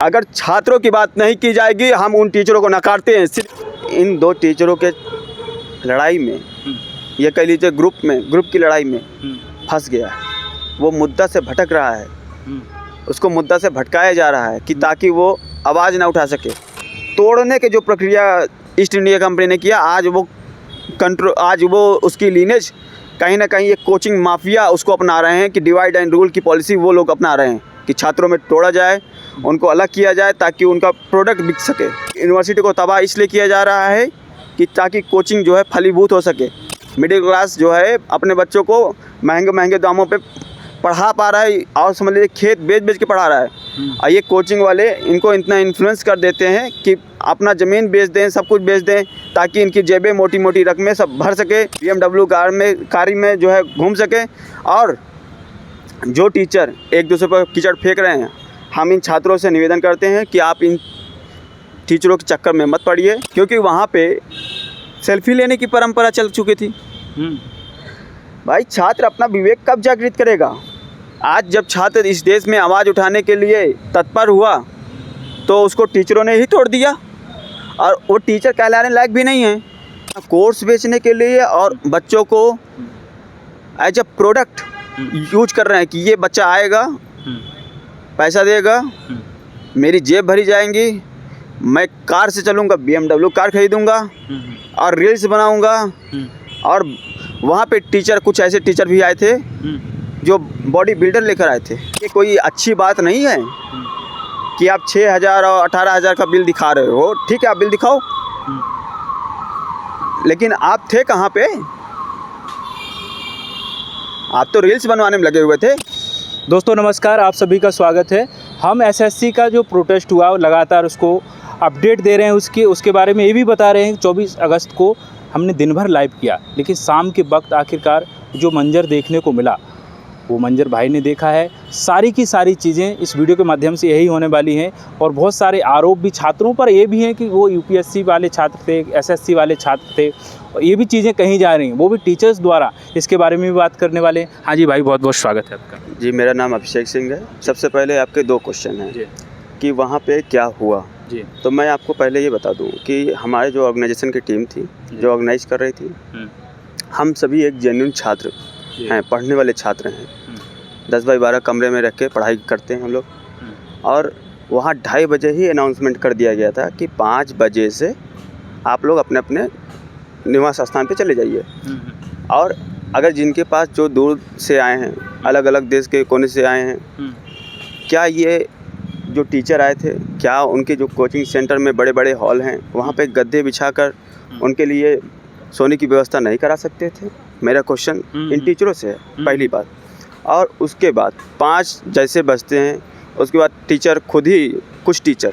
अगर छात्रों की बात नहीं की जाएगी हम उन टीचरों को नकारते हैं। सिर्फ इन दो टीचरों के लड़ाई में, ये कह लीजिए ग्रुप की लड़ाई में फंस गया है। वो मुद्दा से भटक रहा है, उसको मुद्दा से भटकाया जा रहा है कि ताकि वो आवाज़ ना उठा सके। तोड़ने के जो प्रक्रिया ईस्ट इंडिया कंपनी ने किया, आज वो उसकी लीनेज कहीं ना कहीं एक कोचिंग माफिया उसको अपना रहे हैं कि डिवाइड एंड रूल की पॉलिसी वो लोग अपना रहे हैं कि छात्रों में तोड़ा जाए, उनको अलग किया जाए ताकि उनका प्रोडक्ट बिक सके। यूनिवर्सिटी को तबाह इसलिए किया जा रहा है कि ताकि कोचिंग जो है फलीभूत हो सके। मिडिल क्लास जो है अपने बच्चों को महंगे दामों पे पढ़ा पा रहा है और समझ लीजिए खेत बेच के पढ़ा रहा है। और ये कोचिंग वाले इनको इतना इन्फ्लुएंस कर देते हैं कि अपना ज़मीन बेच दें, सब कुछ बेच दें ताकि इनकी जेबें मोटी रकमें सब भर सके, BMW कार में जो है घूम सके। और जो टीचर एक दूसरे पर कीचड़ फेंक रहे हैं, हम इन छात्रों से निवेदन करते हैं कि आप इन टीचरों के चक्कर में मत पड़िए, क्योंकि वहाँ पे सेल्फी लेने की परंपरा चल चुकी थी। भाई छात्र अपना विवेक कब जागृत करेगा? आज जब छात्र इस देश में आवाज़ उठाने के लिए तत्पर हुआ तो उसको टीचरों ने ही तोड़ दिया, और वो टीचर कहलाने लायक भी नहीं है। कोर्स बेचने के लिए और बच्चों को एज अ प्रोडक्ट यूज कर रहे हैं कि ये बच्चा आएगा, पैसा देगा, मेरी जेब भरी जाएंगी, मैं कार से चलूँगा, BMW कार खरीदूँगा और रील्स बनाऊँगा। और वहाँ पे कुछ ऐसे टीचर भी आए थे जो बॉडी बिल्डर लेकर आए थे। ये कोई अच्छी बात नहीं है कि आप 6,000 और 18,000 का बिल दिखा रहे हो। ठीक है, आप बिल दिखाओ, लेकिन आप थे कहाँ पे? आप तो रील्स बनवाने में लगे हुए थे। दोस्तों नमस्कार, आप सभी का स्वागत है। हम SSC का जो प्रोटेस्ट हुआ लगातार उसको अपडेट दे रहे हैं। उसके बारे में ये भी बता रहे हैं कि 24 अगस्त को हमने दिन भर लाइव किया, लेकिन शाम के वक्त आखिरकार जो मंजर देखने को मिला वो मंजर भाई ने देखा है। सारी की सारी चीज़ें इस वीडियो के माध्यम से यही होने वाली हैं। और बहुत सारे आरोप भी छात्रों पर ये भी हैं कि वो UPSC वाले छात्र थे, SSC वाले छात्र थे, और ये भी चीज़ें कहीं जा रही हैं, वो भी टीचर्स द्वारा। इसके बारे में भी बात करने वाले हैं। हाँ जी भाई, बहुत बहुत स्वागत है आपका। जी, मेरा नाम अभिषेक सिंह है। सबसे पहले आपके 2 क्वेश्चन हैं कि वहाँ पे क्या हुआ जी। तो मैं आपको पहले ये बता दूं कि हमारे जो ऑर्गेनाइजेशन की टीम थी जो ऑर्गेनाइज कर रही थी, हम सभी एक जेन्युइन छात्र हैं, पढ़ने वाले छात्र हैं। 10 बाई 12 कमरे में रख के पढ़ाई करते हैं हम लोग। और वहाँ 2:30 बजे ही अनाउंसमेंट कर दिया गया था कि 5 बजे से आप लोग अपने अपने निवास स्थान पे चले जाइए। और अगर जिनके पास जो दूर से आए हैं, अलग अलग देश के कोने से आए हैं, क्या ये जो टीचर आए थे, क्या उनके जो कोचिंग सेंटर में बड़े बड़े हॉल हैं वहाँ पे गद्दे बिछाकर उनके लिए सोने की व्यवस्था नहीं करा सकते थे? मेरा क्वेश्चन इन टीचरों से है, पहली बात। और उसके बाद 5 जैसे बजते हैं, उसके बाद कुछ टीचर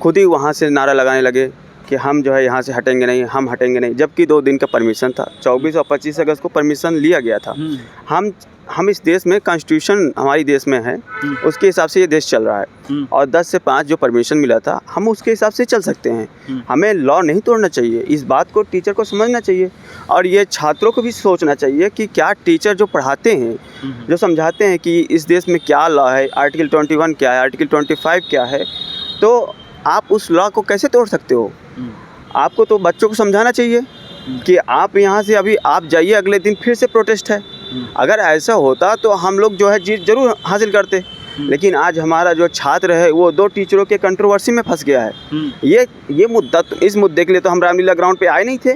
खुद ही वहाँ से नारा लगाने लगे कि हम जो है यहाँ से हटेंगे नहीं, हम हटेंगे नहीं, जबकि 2 दिन का परमिशन था। 24 और 25 अगस्त को परमिशन लिया गया था। हम इस देश में कॉन्स्टिट्यूशन हमारी देश में है, उसके हिसाब से ये देश चल रहा है। और 10 से 5 जो परमिशन मिला था, हम उसके हिसाब से चल सकते हैं। हमें लॉ नहीं तोड़ना चाहिए। इस बात को टीचर को समझना चाहिए, और ये छात्रों को भी सोचना चाहिए कि क्या टीचर जो पढ़ाते हैं, जो समझाते हैं कि इस देश में क्या लॉ है, आर्टिकल 21 क्या है, आर्टिकल 25 क्या है, तो आप उस लॉ को कैसे तोड़ सकते हो? आपको तो बच्चों को समझाना चाहिए कि आप यहाँ से अभी आप जाइए, अगले दिन फिर से प्रोटेस्ट है। अगर ऐसा होता तो हम लोग जो है जीत जरूर हासिल करते। लेकिन आज हमारा जो छात्र है वो 2 टीचरों के कंट्रोवर्सी में फंस गया है। ये मुद्दा, इस मुद्दे के लिए तो हम रामलीला ग्राउंड पे आए नहीं थे।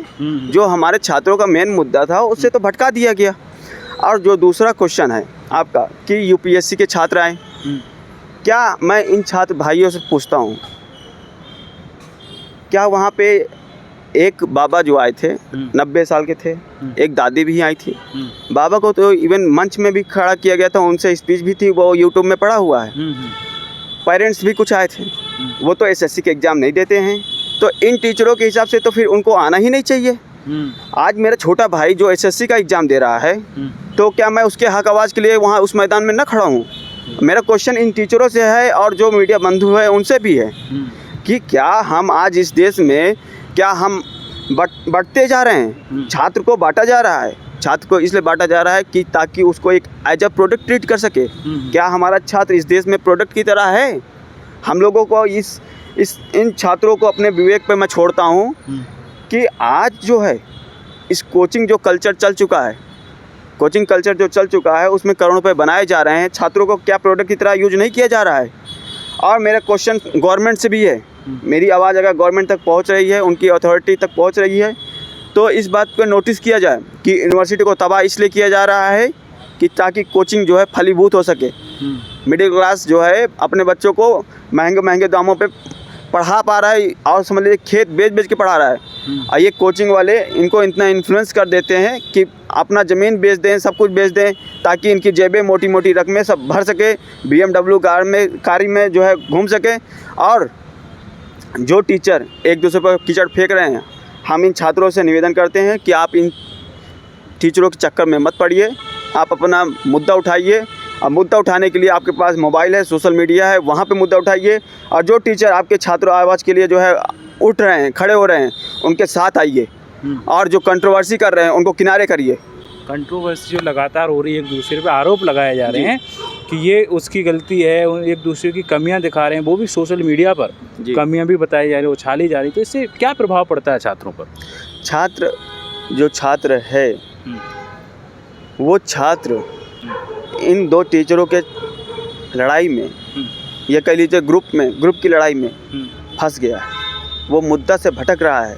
जो हमारे छात्रों का मेन मुद्दा था उससे तो भटका दिया गया। और जो दूसरा क्वेश्चन है आपका कि UPSC के छात्र आए, क्या मैं इन छात्र भाइयों से पूछता हूँ, क्या वहाँ पे एक बाबा जो आए थे 90 साल के थे, एक दादी भी आई थी। बाबा को तो इवन मंच में भी खड़ा किया गया था, उनसे स्पीच भी थी, वो YouTube में पड़ा हुआ है। पेरेंट्स भी कुछ आए थे, वो तो SSC के एग्ज़ाम नहीं देते हैं। तो इन टीचरों के हिसाब से तो फिर उनको आना ही नहीं चाहिए। आज मेरा छोटा भाई जो SSC का एग्ज़ाम दे रहा है, तो क्या मैं उसके हक आवाज़ के लिए वहाँ उस मैदान में न खड़ा हूँ? मेरा क्वेश्चन इन टीचरों से है और जो मीडिया बंधु है उनसे भी है कि क्या हम आज इस देश में क्या हम बढ़ते जा रहे हैं? छात्र को बांटा जा रहा है। छात्र को इसलिए बांटा जा रहा है कि ताकि उसको एक एज अ प्रोडक्ट ट्रीट कर सके। क्या हमारा छात्र इस देश में प्रोडक्ट की तरह है? हम लोगों को इन छात्रों को अपने विवेक पे मैं छोड़ता हूँ कि आज जो है इस कोचिंग जो कल्चर चल चुका है, कोचिंग कल्चर जो चल चुका है उसमें करोड़ों रुपए बनाए जा रहे हैं, छात्रों को क्या प्रोडक्ट की तरह यूज नहीं किया जा रहा है। और मेरा क्वेश्चन गवर्नमेंट से भी है, मेरी आवाज़ अगर गवर्नमेंट तक पहुंच रही है, उनकी अथॉरिटी तक पहुंच रही है, तो इस बात पे नोटिस किया जाए कि यूनिवर्सिटी को तबाह इसलिए किया जा रहा है कि ताकि कोचिंग जो है फलीभूत हो सके। मिडिल क्लास जो है अपने बच्चों को महंगे महंगे दामों पे पढ़ा पा रहा है और समझ लीजिए खेत बेच बेच के पढ़ा रहा है। और ये कोचिंग वाले इनको इतना इन्फ्लुएंस कर देते हैं कि अपना ज़मीन बेच दें, सब कुछ बेच दें, ताकि इनकी जेबें मोटी मोटी रकमें सब भर सके, BMW कार में जो है घूम सके। और जो टीचर एक दूसरे पर कीचड़ फेंक रहे हैं, हम इन छात्रों से निवेदन करते हैं कि आप इन टीचरों के चक्कर में मत पड़िए, आप अपना मुद्दा उठाइए। और मुद्दा उठाने के लिए आपके पास मोबाइल है, सोशल मीडिया है, वहाँ पे मुद्दा उठाइए। और जो टीचर आपके छात्रों आवाज़ के लिए जो है उठ रहे हैं, खड़े हो रहे हैं, उनके साथ आइए। और जो कंट्रोवर्सी कर रहे हैं उनको किनारे करिए। कंट्रोवर्सी जो लगातार हो रही है, एक दूसरे पे आरोप लगाए जा रहे हैं कि ये उसकी गलती है, एक दूसरे की कमियां दिखा रहे हैं, वो भी सोशल मीडिया पर कमियां भी बताई जा रही, उछाली जा रही, तो इससे क्या प्रभाव पड़ता है छात्रों पर? छात्र है वो छात्र इन दो टीचरों के लड़ाई में, ये कह लीजिए ग्रुप की लड़ाई में फंस गया है। वो मुद्दा से भटक रहा है,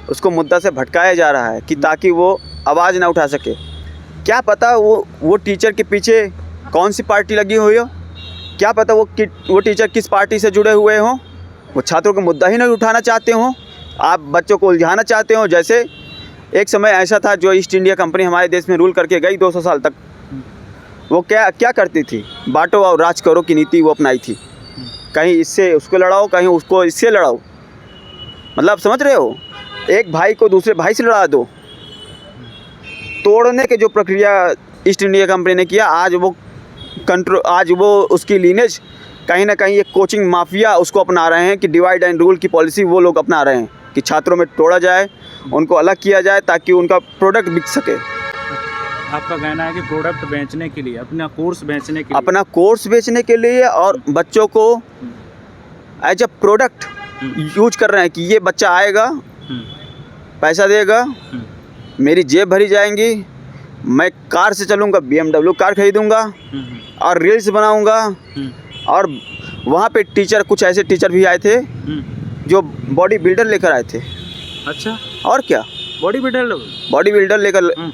उसको मुद्दा से भटकाया जा रहा है कि ताकि वो आवाज़ ना उठा सके। क्या पता वो टीचर के पीछे कौन सी पार्टी लगी हुई हो, क्या पता वो टीचर किस पार्टी से जुड़े हुए हों, वो छात्रों का मुद्दा ही नहीं उठाना चाहते हों, आप बच्चों को उलझाना चाहते हो। जैसे एक समय ऐसा था जो ईस्ट इंडिया कंपनी हमारे देश में रूल करके गई 200 साल तक, वो क्या करती थी, बांटो और राज करो की नीति वो अपनाई थी। कहीं इससे उसको लड़ाओ, कहीं उसको इससे लड़ाओ, मतलब समझ रहे हो, एक भाई को दूसरे भाई से लड़ा दो। तोड़ने के जो प्रक्रिया ईस्ट इंडिया कंपनी ने किया, आज वो उसकी लीनेज कहीं ना कहीं एक कोचिंग माफिया उसको अपना रहे हैं कि डिवाइड एंड रूल की पॉलिसी वो लोग अपना रहे हैं कि छात्रों में तोड़ा जाए, उनको अलग किया जाए ताकि उनका प्रोडक्ट बिक सके। आपका कहना है कि प्रोडक्ट बेचने के लिए, अपना कोर्स बेचने के लिए और बच्चों को एज अ प्रोडक्ट यूज कर रहे हैं कि ये बच्चा आएगा, पैसा देगा, मेरी जेब भरी जाएंगी, मैं कार से चलूँगा, BMW कार खरीदूँगा और रील्स बनाऊँगा। और वहाँ पे कुछ ऐसे टीचर भी आए थे जो बॉडी बिल्डर लेकर आए थे। अच्छा, और क्या, बॉडी बिल्डर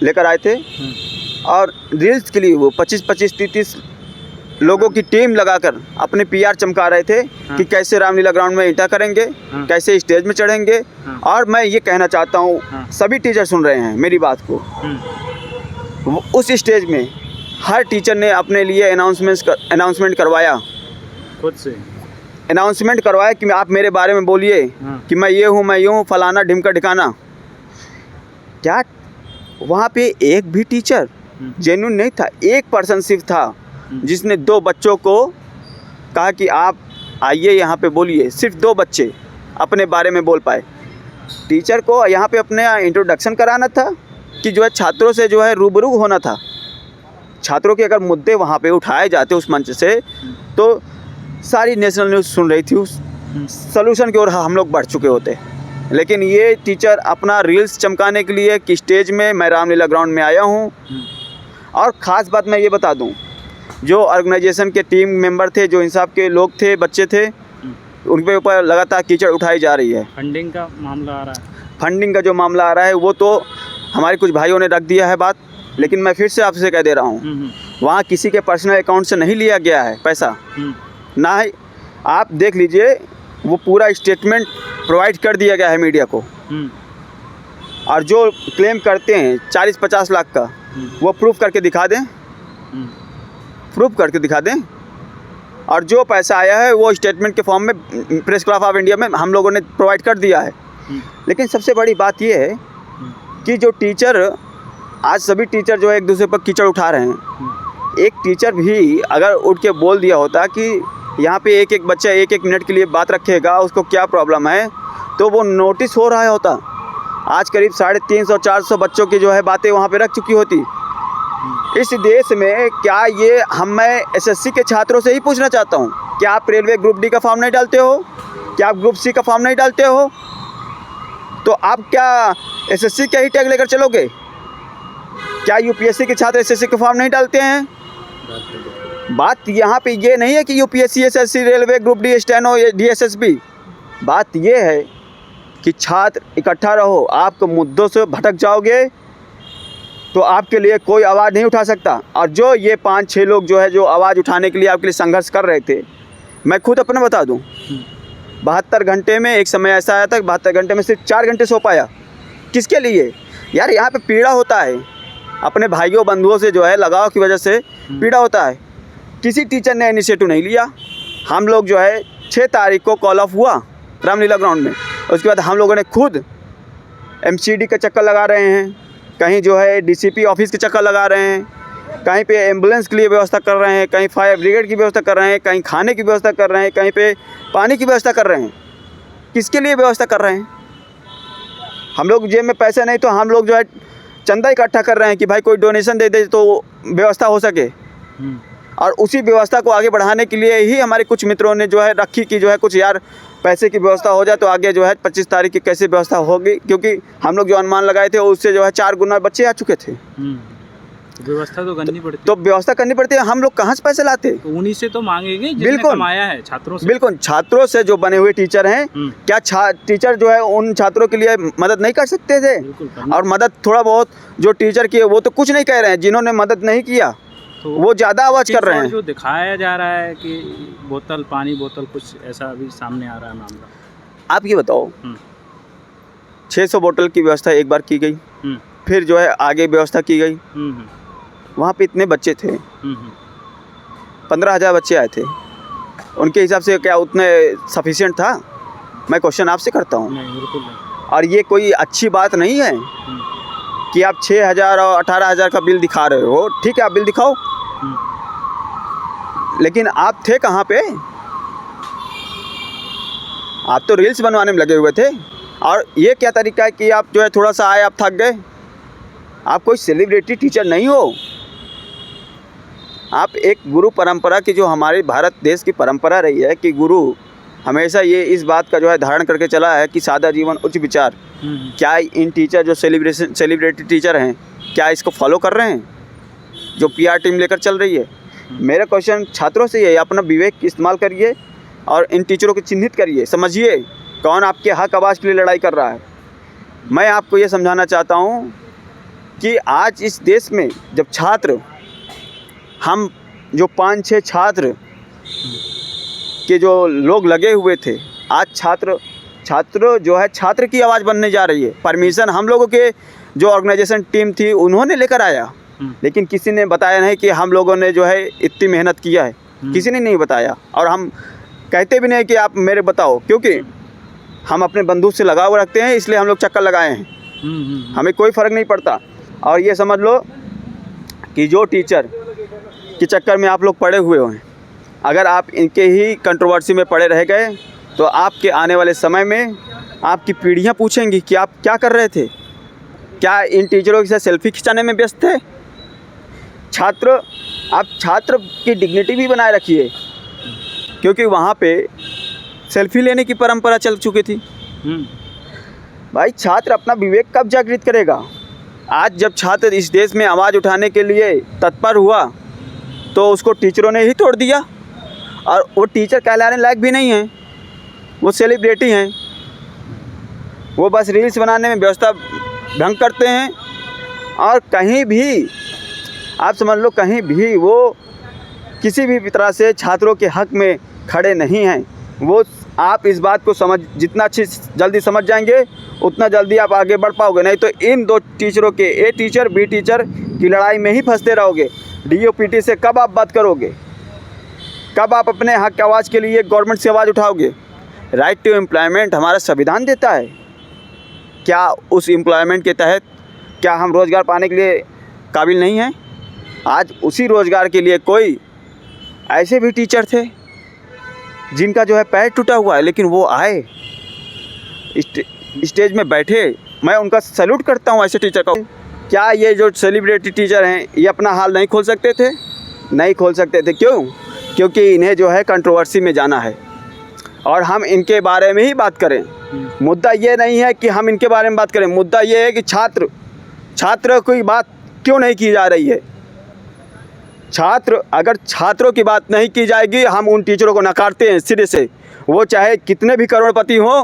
लेकर आए थे और रील्स के लिए वो 25-25, 30 लोगों की टीम लगाकर अपने PR चमका रहे थे कि कैसे रामलीला ग्राउंड में इंटर करेंगे, कैसे स्टेज में चढ़ेंगे। और मैं ये कहना चाहता हूँ, सभी टीचर सुन रहे हैं मेरी बात को, उस स्टेज में हर टीचर ने अपने लिए अनाउंसमेंट करवाया, खुद से अनाउंसमेंट करवाया कि आप मेरे बारे में बोलिए कि मैं ये हूँ, मैं यूँ हूँ, फलाना ढिमका ढिकाना। क्या वहाँ पे एक भी टीचर जेन्युइन नहीं था? एक पर्सन सिर्फ था जिसने 2 बच्चों को कहा कि आप आइए यहाँ पे बोलिए। सिर्फ 2 बच्चे अपने बारे में बोल पाए। टीचर को यहाँ पे अपने इंट्रोडक्शन कराना था कि जो है छात्रों से जो है रूबरू होना था। छात्रों के अगर मुद्दे वहाँ पे उठाए जाते उस मंच से, तो सारी नेशनल न्यूज़ सुन रही थी, उस सलूशन की ओर हम लोग बढ़ चुके होते। लेकिन ये टीचर अपना रील्स चमकाने के लिए कि स्टेज में मैं रामलीला ग्राउंड में आया हूँ। और ख़ास बात मैं ये बता दूँ, जो ऑर्गेनाइजेशन के टीम मेंबर थे, जो इंसाफ के लोग थे, बच्चे थे, उनके ऊपर लगातार कीचड़ उठाई जा रही है। फंडिंग का मामला आ रहा है, फंडिंग का जो मामला आ रहा है वो तो हमारे कुछ भाइयों ने रख दिया है बात, लेकिन मैं फिर से आपसे कह दे रहा हूँ, वहाँ किसी के पर्सनल अकाउंट से नहीं लिया गया है पैसा, ना ही आप देख लीजिए, वो पूरा स्टेटमेंट प्रोवाइड कर दिया गया है मीडिया को। और जो क्लेम करते हैं 40-50 लाख का, वो प्रूफ करके दिखा दें, और जो पैसा आया है वो स्टेटमेंट के फॉर्म में प्रेस क्लब ऑफ इंडिया में हम लोगों ने प्रोवाइड कर दिया है। लेकिन सबसे बड़ी बात ये है कि जो टीचर, आज सभी टीचर जो है एक दूसरे पर कीचड़ उठा रहे हैं। एक टीचर भी अगर उठ के बोल दिया होता कि यहाँ पे एक बच्चा 1 मिनट के लिए बात रखेगा, उसको क्या प्रॉब्लम है, तो वो नोटिस हो रहा होता। आज करीब 350-400 बच्चों की जो है बातें वहाँ पे रख चुकी होती। इस देश में क्या ये मैं SSC के छात्रों से ही पूछना चाहता हूँ, क्या आप रेलवे ग्रुप डी का फॉर्म नहीं डालते हो? क्या आप ग्रुप सी का फॉर्म नहीं डालते हो? तो आप क्या एसएससी का ही टैग लेकर चलोगे? क्या यूपीएससी के छात्र एसएससी के फॉर्म नहीं डालते हैं? बात यहाँ पे ये नहीं है कि UPSC, SSC, railway group D, steno, DSSB. बात ये है कि छात्र इकट्ठा रहो। आप मुद्दों से भटक जाओगे तो आपके लिए कोई आवाज़ नहीं उठा सकता। और जो ये 5-6 लोग जो है जो आवाज़ उठाने के लिए आपके लिए संघर्ष कर रहे थे, मैं खुद अपना बता दूं, 72 घंटे में एक समय ऐसा आया था, 72 घंटे में सिर्फ 4 घंटे सो पाया। किसके लिए? यार यहाँ पे पीड़ा होता है, अपने भाइयों बंधुओं से जो है लगाव की वजह से पीड़ा होता है। किसी टीचर ने इनिशिएटिव नहीं लिया। हम लोग जो है 6 तारीख को कॉल ऑफ हुआ रामलीला ग्राउंड में। उसके बाद हम लोगों ने खुद एमसीडी का चक्कर लगा रहे हैं, कहीं जो है डीसीपी ऑफिस के चक्कर लगा रहे हैं, कहीं पे एम्बुलेंस के लिए व्यवस्था कर रहे हैं, कहीं फायर ब्रिगेड की व्यवस्था कर रहे हैं, कहीं खाने की व्यवस्था कर रहे हैं, कहीं पे पानी की व्यवस्था कर रहे हैं। किसके लिए व्यवस्था कर रहे हैं? हम लोग जेब में पैसे नहीं तो हम लोग जो है चंदा इकट्ठा कर रहे हैं कि भाई कोई डोनेशन दे दे तो व्यवस्था हो सके। और उसी व्यवस्था को आगे बढ़ाने के लिए ही हमारे कुछ मित्रों ने जो है रखी कि जो है कुछ यार पैसे की व्यवस्था हो जाए तो आगे जो है 25 तारीख की कैसे व्यवस्था होगी, क्योंकि हम लोग जो अनुमान लगाए थे उससे जो है 4 गुना बच्चे आ चुके थे। व्यवस्था तो करनी पड़ती, तो व्यवस्था करनी पड़ती है। हम लोग कहाँ से पैसे लाते? तो उन्हीं से तो मांगेंगे जिसने बिल्कुल कमाया है, छात्रों से। बिल्कुल, छात्रों से जो बने हुए टीचर हैं, क्या टीचर जो है उन छात्रों के लिए मदद नहीं कर सकते थे? और मदद थोड़ा बहुत जो टीचर किए वो तो कुछ नहीं कह रहे हैं, जिन्होंने मदद नहीं किया तो वो ज़्यादा आवाज़ कर रहे हैं। जो दिखाया जा रहा है कि बोतल, पानी बोतल, कुछ ऐसा अभी सामने आ रहा है मामला। आप ये बताओ, 600 बोतल की व्यवस्था एक बार की गई, फिर जो है आगे व्यवस्था की गई। वहाँ पे इतने बच्चे थे, 15,000 बच्चे आए थे। उनके हिसाब से क्या उतने सफिशिएंट था? मैं क्वेश्चन आपसे करता हूँ। बिल्कुल नहीं। और ये कोई अच्छी बात नहीं है कि आप 6,000 और 18,000 का बिल दिखा रहे हो। ठीक है, आप बिल दिखाओ, लेकिन आप थे कहाँ पे? आप तो रील्स बनवाने में लगे हुए थे। और ये क्या तरीका है कि आप जो है थोड़ा सा आए, आप थक गए? आप कोई सेलिब्रिटी टीचर नहीं हो। आप एक गुरु परंपरा की, जो हमारे भारत देश की परंपरा रही है कि गुरु हमेशा ये इस बात का जो है धारण करके चला है कि सादा जीवन उच्च विचार। क्या इन टीचर जो सेलिब्रिटी टीचर हैं, क्या इसको फॉलो कर रहे हैं जो पीआर टीम लेकर चल रही है? मेरा क्वेश्चन छात्रों से ये, अपना विवेक इस्तेमाल करिए और इन टीचरों को चिन्हित करिए, समझिए कौन आपके हक आवाज़ के लिए लड़ाई कर रहा है। मैं आपको ये समझाना चाहता हूँ कि आज इस देश में जब छात्र, हम जो 5-6 छात्र के जो लोग लगे हुए थे, आज छात्र जो है छात्र की आवाज़ बनने जा रही है। परमिशन हम लोगों के जो ऑर्गेनाइजेशन टीम थी उन्होंने लेकर आया, लेकिन किसी ने बताया नहीं कि हम लोगों ने जो है इतनी मेहनत किया है। किसी ने नहीं बताया, और हम कहते भी नहीं कि आप मेरे बताओ, क्योंकि हम अपने बंदूक से लगाव रखते हैं, इसलिए हम लोग चक्कर लगाए हैं। हमें कोई फ़र्क नहीं पड़ता। और ये समझ लो कि जो टीचर के चक्कर में आप लोग पड़े हुए हैं, अगर आप इनके ही कंट्रोवर्सी में पड़े रह गए तो आपके आने वाले समय में आपकी पीढ़ियां पूछेंगी कि आप क्या कर रहे थे? क्या इन टीचरों के साथ सेल्फी खिंचाने में व्यस्त थे? आप छात्र की डिग्निटी भी बनाए रखिए, क्योंकि वहाँ पे सेल्फी लेने की परंपरा चल चुकी थी। भाई, छात्र अपना विवेक कब जागृत करेगा? आज जब छात्र इस देश में आवाज़ उठाने के लिए तत्पर हुआ तो उसको टीचरों ने ही तोड़ दिया। और वो टीचर कहलाने लायक भी नहीं है, वो सेलिब्रिटी हैं। वो बस रील्स बनाने में व्यवस्था ढंग करते हैं, और कहीं भी आप समझ लो, कहीं भी वो किसी भी तरह से छात्रों के हक में खड़े नहीं हैं। वो, आप इस बात को जितना जल्दी समझ जाएंगे उतना जल्दी आप आगे बढ़ पाओगे। नहीं तो इन 2 टीचरों के, ए टीचर बी टीचर की लड़ाई में ही फंसते रहोगे। डीओपीटी से कब आप बात करोगे? कब आप अपने हक की आवाज़ के लिए गवर्नमेंट से आवाज़ उठाओगे? राइट टू एम्प्लॉयमेंट हमारा संविधान देता है। क्या उस एम्प्लॉयमेंट के तहत क्या हम रोज़गार पाने के लिए काबिल नहीं हैं? आज उसी रोज़गार के लिए कोई ऐसे भी टीचर थे जिनका जो है पैर टूटा हुआ है, लेकिन वो आए, स्टेज में बैठे। मैं उनका सैल्यूट करता हूँ ऐसे टीचर का। क्या ये जो सेलिब्रिटी टीचर हैं ये अपना हाल नहीं खोल सकते थे? नहीं खोल सकते थे। क्यों? क्योंकि इन्हें जो है कंट्रोवर्सी में जाना है और हम इनके बारे में ही बात करें। मुद्दा ये नहीं है कि हम इनके बारे में बात करें, मुद्दा ये है कि छात्र की बात क्यों नहीं की जा रही है। अगर छात्रों की बात नहीं की जाएगी, हम उन टीचरों को नकारते हैं सिरे से, वो चाहे कितने भी करोड़पति हों,